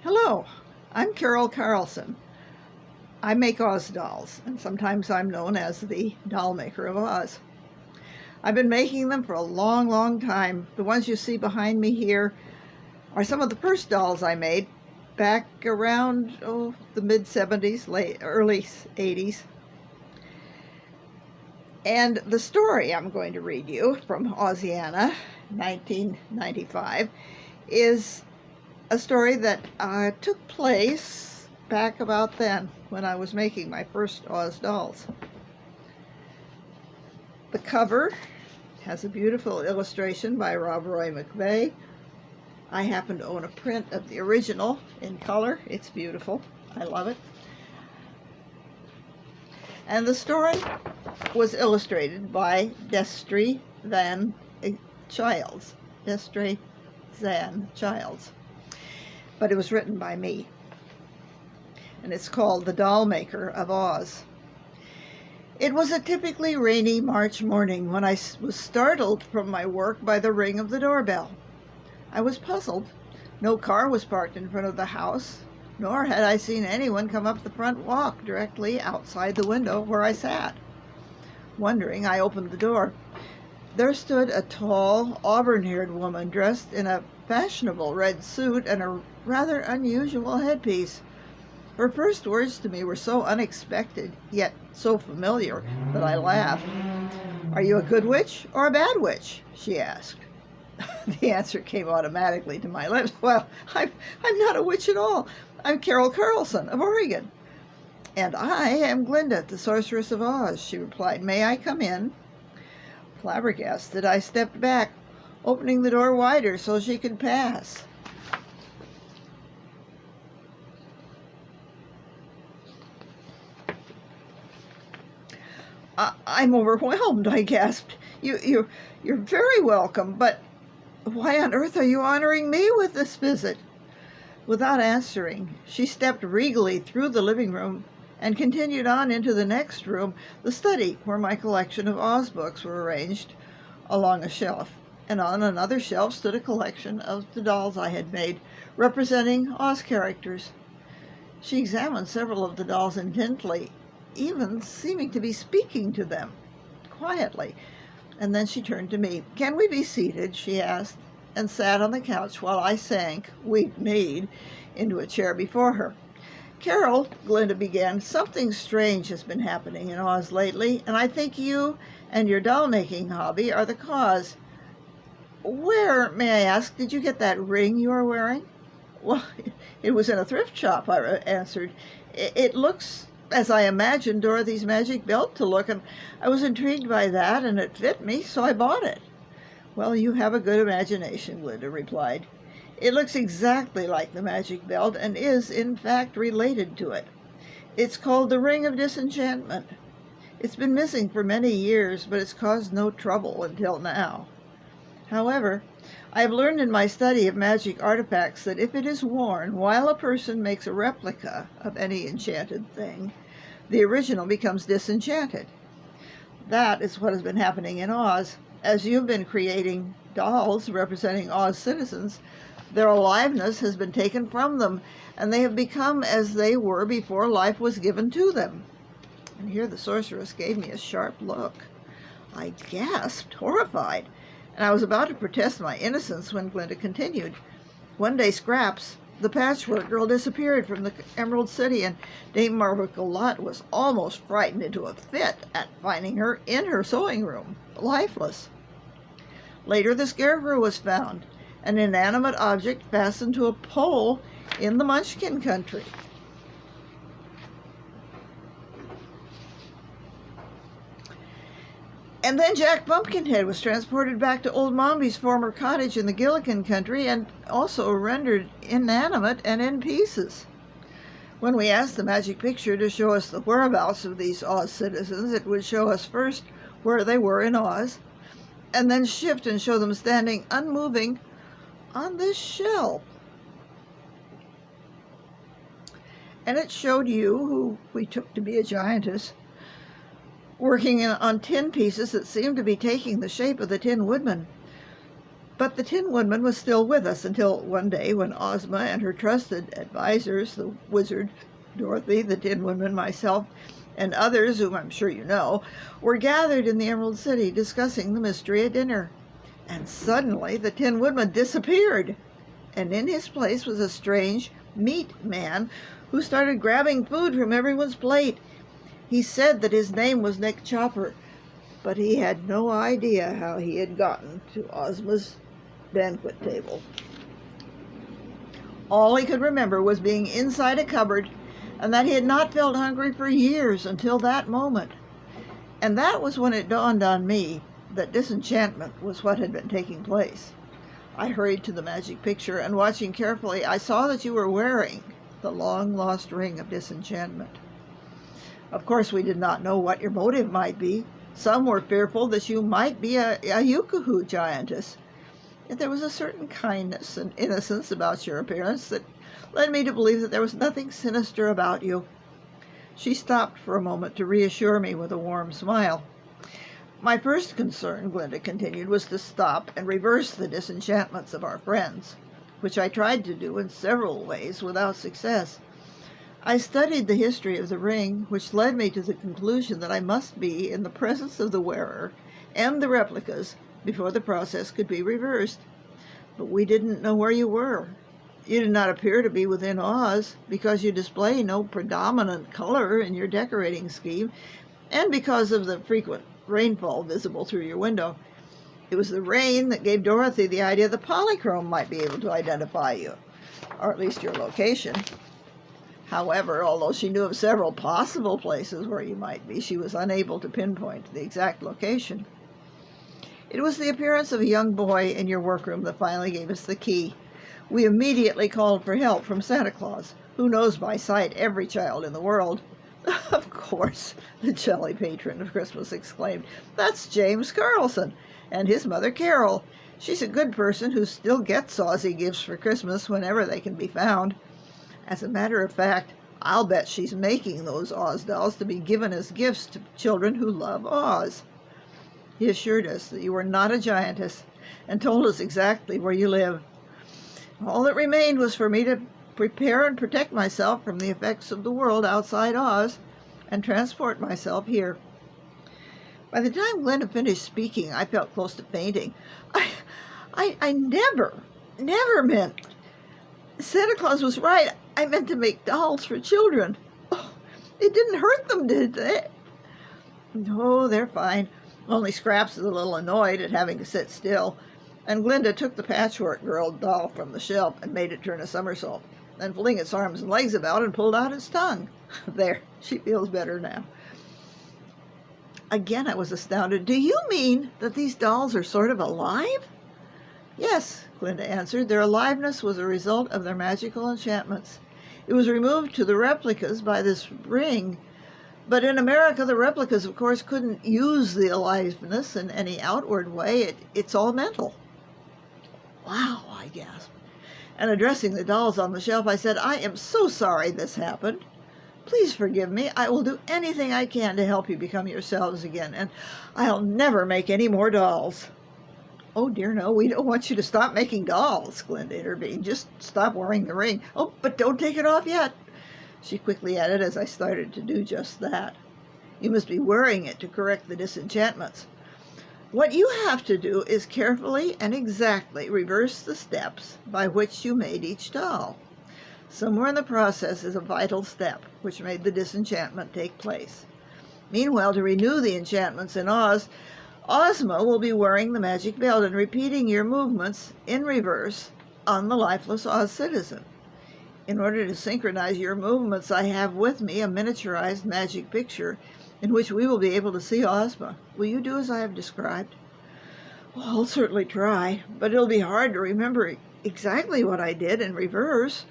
Hello, I'm Carol Carlson. I make Oz dolls, and sometimes I'm known as the Dollmaker of Oz. I've been making them for a long, long time. The ones you see behind me here are some of the first dolls I made back around the mid-70s, early 80s. And the story I'm going to read you from Oziana, 1995, is a story that took place back about then when I was making my first Oz dolls. The cover has a beautiful illustration by Rob Roy McVeigh. I happen to own a print of the original in color. It's beautiful. I love it. And the story was illustrated by Destry Van Childs. Destry Van Childs. But it was written by me. And it's called The Dollmaker of Oz. It was a typically rainy March morning when I was startled from my work by the ring of the doorbell. I was puzzled. No car was parked in front of the house, nor had I seen anyone come up the front walk directly outside the window where I sat. Wondering, I opened the door. There stood a tall, auburn-haired woman dressed in a fashionable red suit and a rather unusual headpiece. Her first words to me were so unexpected, yet so familiar, that I laughed. "Are you a good witch or a bad witch?" she asked. The answer came automatically to my lips. "Well, I'm not a witch at all. I'm Carol Carlson of Oregon." "And I am Glinda, the Sorceress of Oz," she replied. "May I come in?" Flabbergasted, I stepped back, opening the door wider so she could pass. "I'm overwhelmed," I gasped. You're very welcome, but why on earth are you honoring me with this visit?" Without answering, she stepped regally through the living room and continued on into the next room, the study, where my collection of Oz books were arranged along a shelf. And on another shelf stood a collection of the dolls I had made, representing Oz characters. She examined several of the dolls intently, even seeming to be speaking to them quietly. And then she turned to me. "Can we be seated?" she asked, and sat on the couch while I sank, weak-kneed, into a chair before her. "Carol," Glinda began, "something strange has been happening in Oz lately, and I think you and your doll-making hobby are the cause. Where, may I ask, did you get that ring you are wearing?" "Well, it was in a thrift shop," I answered. It looks as I imagined Dorothy's magic belt to look, and I was intrigued by that, and it fit me, so I bought it." "Well, you have a good imagination," Glinda replied. "It looks exactly like the magic belt and is, in fact, related to it. It's called the Ring of Disenchantment. It's been missing for many years, but it's caused no trouble until now. However, I have learned in my study of magic artifacts that if it is worn while a person makes a replica of any enchanted thing, the original becomes disenchanted. That is what has been happening in Oz. As you've been creating dolls representing Oz citizens, their aliveness has been taken from them, and they have become as they were before life was given to them." And here the sorceress gave me a sharp look. I gasped, horrified, and I was about to protest my innocence when Glinda continued. "One day Scraps, the patchwork girl, disappeared from the Emerald City, and Dame Marvicolette was almost frightened into a fit at finding her in her sewing room, lifeless. Later the Scarecrow was found, an inanimate object fastened to a pole in the Munchkin country. And then Jack Pumpkinhead was transported back to Old Mombi's former cottage in the Gillikin country and also rendered inanimate and in pieces. When we asked the magic picture to show us the whereabouts of these Oz citizens, it would show us first where they were in Oz, and then shift and show them standing unmoving on this shelf. And it showed you, who we took to be a giantess, working on tin pieces that seemed to be taking the shape of the Tin Woodman. But the Tin Woodman was still with us until one day when Ozma and her trusted advisors, the wizard, Dorothy, the Tin Woodman, myself, and others whom I'm sure you know, were gathered in the Emerald City discussing the mystery at dinner. And suddenly the Tin Woodman disappeared, and in his place was a strange meat man who started grabbing food from everyone's plate. He said that his name was Nick Chopper, but he had no idea how he had gotten to Ozma's banquet table. All he could remember was being inside a cupboard and that he had not felt hungry for years until that moment. And that was when it dawned on me that disenchantment was what had been taking place. I hurried to the magic picture, and watching carefully, I saw that you were wearing the long-lost ring of disenchantment. Of course, we did not know what your motive might be. Some were fearful that you might be a Yukahu giantess. Yet there was a certain kindness and innocence about your appearance that led me to believe that there was nothing sinister about you. She stopped for a moment to reassure me with a warm smile. My first concern, Glinda continued, was to stop and reverse the disenchantments of our friends, which I tried to do in several ways without success. I studied the history of the ring, which led me to the conclusion that I must be in the presence of the wearer and the replicas before the process could be reversed. But we didn't know where you were. You did not appear to be within Oz because you display no predominant color in your decorating scheme, and because of the frequent rainfall visible through your window. It was the rain that gave Dorothy the idea that Polychrome might be able to identify you, or at least your location. However, although she knew of several possible places where you might be, she was unable to pinpoint the exact location. It was the appearance of a young boy in your workroom that finally gave us the key. We immediately called for help from Santa Claus, who knows by sight every child in the world. Of course, the jolly patron of Christmas exclaimed. That's James Carlson and his mother Carol. She's a good person who still gets Ozzy gifts for Christmas whenever they can be found. As a matter of fact, I'll bet she's making those Oz dolls to be given as gifts to children who love Oz. He assured us that you were not a giantess and told us exactly where you live. All that remained was for me to prepare and protect myself from the effects of the world outside Oz and transport myself here. By the time Glinda finished speaking, I felt close to fainting. I never meant... Santa Claus was right. I meant to make dolls for children. Oh, it didn't hurt them, did it? No, they're fine. Only Scraps is a little annoyed at having to sit still. And Glinda took the Patchwork Girl doll from the shelf and made it turn a somersault, then fling its arms and legs about and pulled out its tongue. There, she feels better now. Again, I was astounded. Do you mean that these dolls are sort of alive? Yes, Glinda answered. Their aliveness was a result of their magical enchantments. It was removed to the replicas by this ring. But in America, the replicas, of course, couldn't use the aliveness in any outward way. It's all mental. Wow, I gasped. And addressing the dolls on the shelf, I said, I am so sorry this happened. Please forgive me. I will do anything I can to help you become yourselves again, and I'll never make any more dolls. Oh, dear, no, we don't want you to stop making dolls, Glinda intervened. Just stop wearing the ring. Oh, but don't take it off yet, she quickly added as I started to do just that. You must be wearing it to correct the disenchantments. What you have to do is carefully and exactly reverse the steps by which you made each doll. Somewhere in the process is a vital step which made the disenchantment take place. Meanwhile, to renew the enchantments in Oz, Ozma will be wearing the magic belt and repeating your movements in reverse on the lifeless Oz citizen. In order to synchronize your movements, I have with me a miniaturized magic picture in which we will be able to see Ozma. Will you do as I have described? Well, I'll certainly try, but it'll be hard to remember exactly what I did in reverse,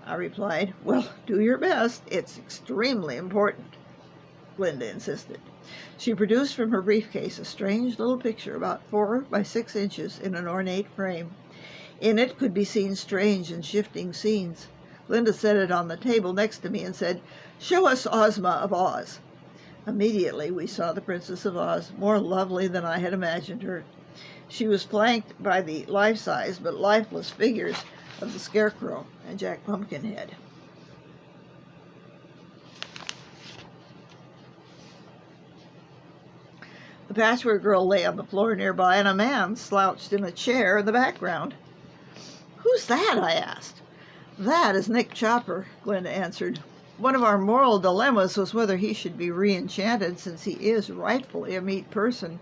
I replied. Well, do your best. It's extremely important, Glinda insisted. She produced from her briefcase a strange little picture about 4 by 6 inches in an ornate frame. In it could be seen strange and shifting scenes. Glinda set it on the table next to me and said, Show us Ozma of Oz. Immediately we saw the Princess of Oz, more lovely than I had imagined her. She was flanked by the life-size but lifeless figures of the Scarecrow and Jack Pumpkinhead. The Patchwork Girl lay on the floor nearby, and a man slouched in a chair in the background. "Who's that?" I asked. "That is Nick Chopper," Glinda answered. "One of our moral dilemmas was whether he should be re-enchanted, since he is rightfully a meat person.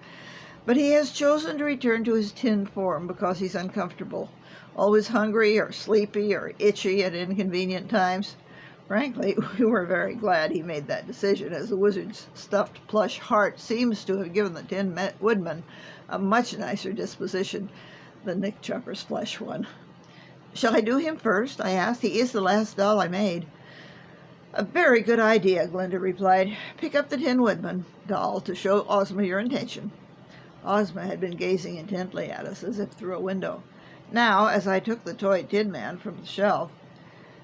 But he has chosen to return to his tin form because he's uncomfortable, always hungry or sleepy or itchy at inconvenient times. Frankly, we were very glad he made that decision, as the wizard's stuffed plush heart seems to have given the Tin Woodman a much nicer disposition than Nick Chopper's flesh one." "Shall I do him first?" I asked. "He is the last doll I made." "A very good idea," Glinda replied. "Pick up the Tin Woodman doll to show Ozma your intention." Ozma had been gazing intently at us, as if through a window. Now, as I took the toy Tin Man from the shelf,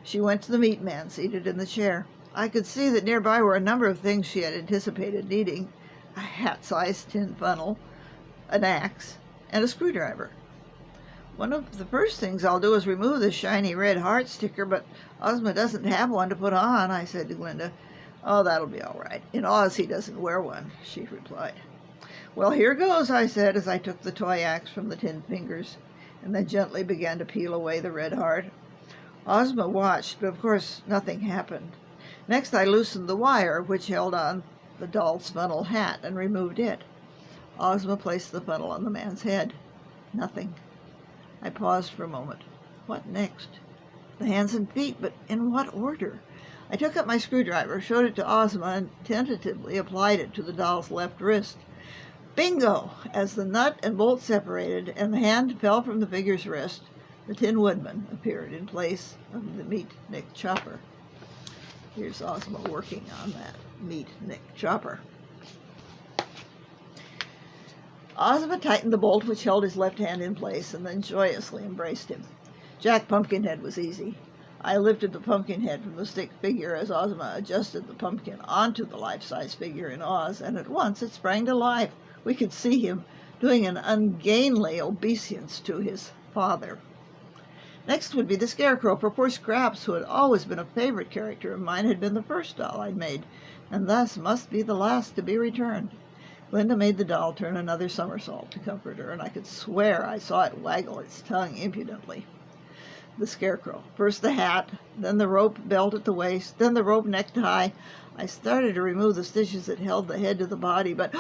she went to the meat man seated in the chair. I could see that nearby were a number of things she had anticipated needing: a hat-sized tin funnel, an axe, and a screwdriver. "One of the first things I'll do is remove the shiny red heart sticker, but Ozma doesn't have one to put on," I said to Glinda. "Oh, that'll be all right. In Oz, he doesn't wear one," she replied. "Well, here goes," I said, as I took the toy axe from the tin fingers and then gently began to peel away the red heart. Ozma watched, but of course nothing happened. Next, I loosened the wire which held on the doll's funnel hat and removed it. Ozma placed the funnel on the man's head. Nothing. I paused for a moment. What next? The hands and feet, but in what order? I took up my screwdriver, showed it to Ozma, and tentatively applied it to the doll's left wrist. Bingo! As the nut and bolt separated and the hand fell from the figure's wrist, the Tin Woodman appeared in place of the meat Nick Chopper. Here's Ozma working on that meat Nick Chopper. Ozma tightened the bolt which held his left hand in place and then joyously embraced him. Jack Pumpkinhead was easy. I lifted the Pumpkinhead from the stick figure as Ozma adjusted the pumpkin onto the life-size figure in Oz, and at once it sprang to life. We could see him doing an ungainly obeisance to his father. Next would be the Scarecrow, for poor Scraps, who had always been a favorite character of mine, had been the first doll I'd made, and thus must be the last to be returned. Glinda made the doll turn another somersault to comfort her, and I could swear I saw it waggle its tongue impudently. The Scarecrow. First the hat, then the rope belt at the waist, then the rope necktie. I started to remove the stitches that held the head to the body, but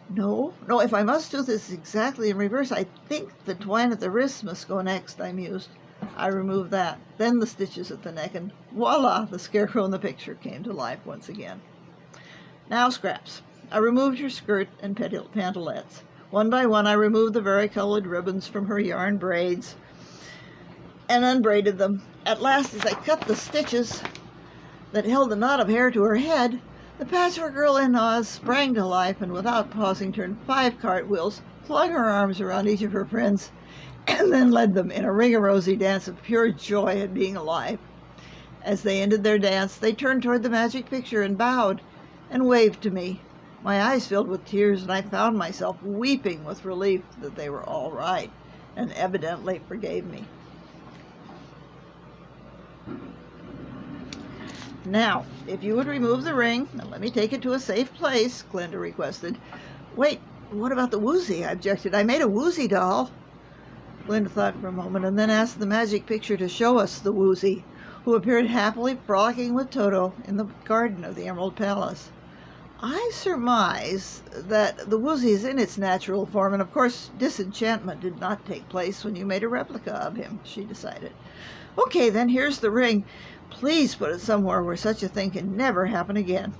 no, if I must do this exactly in reverse, I think the twine at the wrists must go next, I mused. I removed that, then the stitches at the neck, and voila, the Scarecrow in the picture came to life once again. Now, Scraps. I removed her skirt and pantalettes. One by one, I removed the varicolored ribbons from her yarn braids and unbraided them. At last, as I cut the stitches that held the knot of hair to her head, the Patchwork Girl in Oz sprang to life and, without pausing, turned 5 cartwheels, flung her arms around each of her friends, and then led them in a ring-a-rosy dance of pure joy at being alive. As they ended their dance, they turned toward the magic picture and bowed and waved to me. My eyes filled with tears, and I found myself weeping with relief that they were all right and evidently forgave me. "Now, if you would remove the ring and let me take it to a safe place," Glinda requested. "Wait, what about the Woozy?" I objected. "I made a Woozy doll." Glinda thought for a moment and then asked the magic picture to show us the Woozy, who appeared happily frolicking with Toto in the garden of the Emerald Palace. "I surmise that the Woozy is in its natural form, and of course disenchantment did not take place when you made a replica of him," she decided. "Okay, then here's the ring. Please put it somewhere where such a thing can never happen again."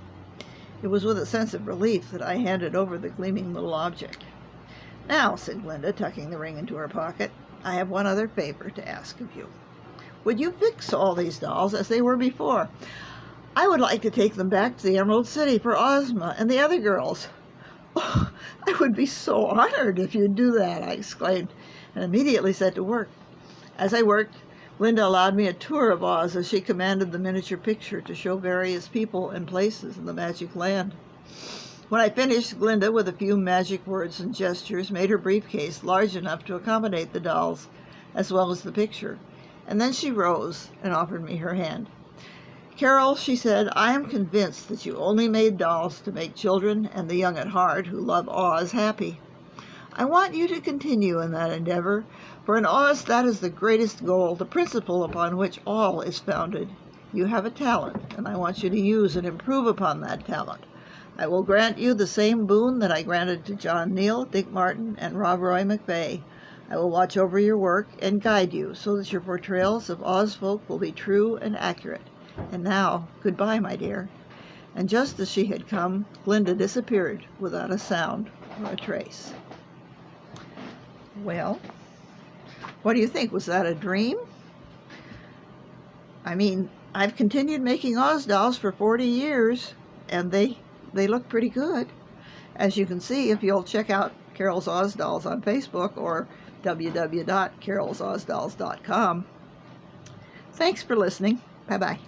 It was with a sense of relief that I handed over the gleaming little object. "Now," said Glinda, tucking the ring into her pocket, "I have one other favor to ask of you. Would you fix all these dolls as they were before? I would like to take them back to the Emerald City for Ozma and the other girls." "Oh, I would be so honored if you'd do that," I exclaimed, and immediately set to work. As I worked, Glinda allowed me a tour of Oz as she commanded the miniature picture to show various people and places in the magic land. When I finished, Glinda, with a few magic words and gestures, made her briefcase large enough to accommodate the dolls, as well as the picture, and then she rose and offered me her hand. "Carol," she said, "I am convinced that you only made dolls to make children and the young at heart who love Oz happy. I want you to continue in that endeavor, for in Oz that is the greatest goal, the principle upon which all is founded. You have a talent, and I want you to use and improve upon that talent. I will grant you the same boon that I granted to John Neal, Dick Martin, and Rob Roy McVeigh. I will watch over your work and guide you so that your portrayals of Oz folk will be true and accurate. And now, goodbye, my dear." And just as she had come, Glinda disappeared without a sound or a trace. Well, what do you think? Was that a dream? I mean, I've continued making Oz dolls for 40 years, and they look pretty good. As you can see, if you'll check out Carol's Oz Dolls on Facebook or www.carolsOzdolls.com. Thanks for listening. Bye-bye.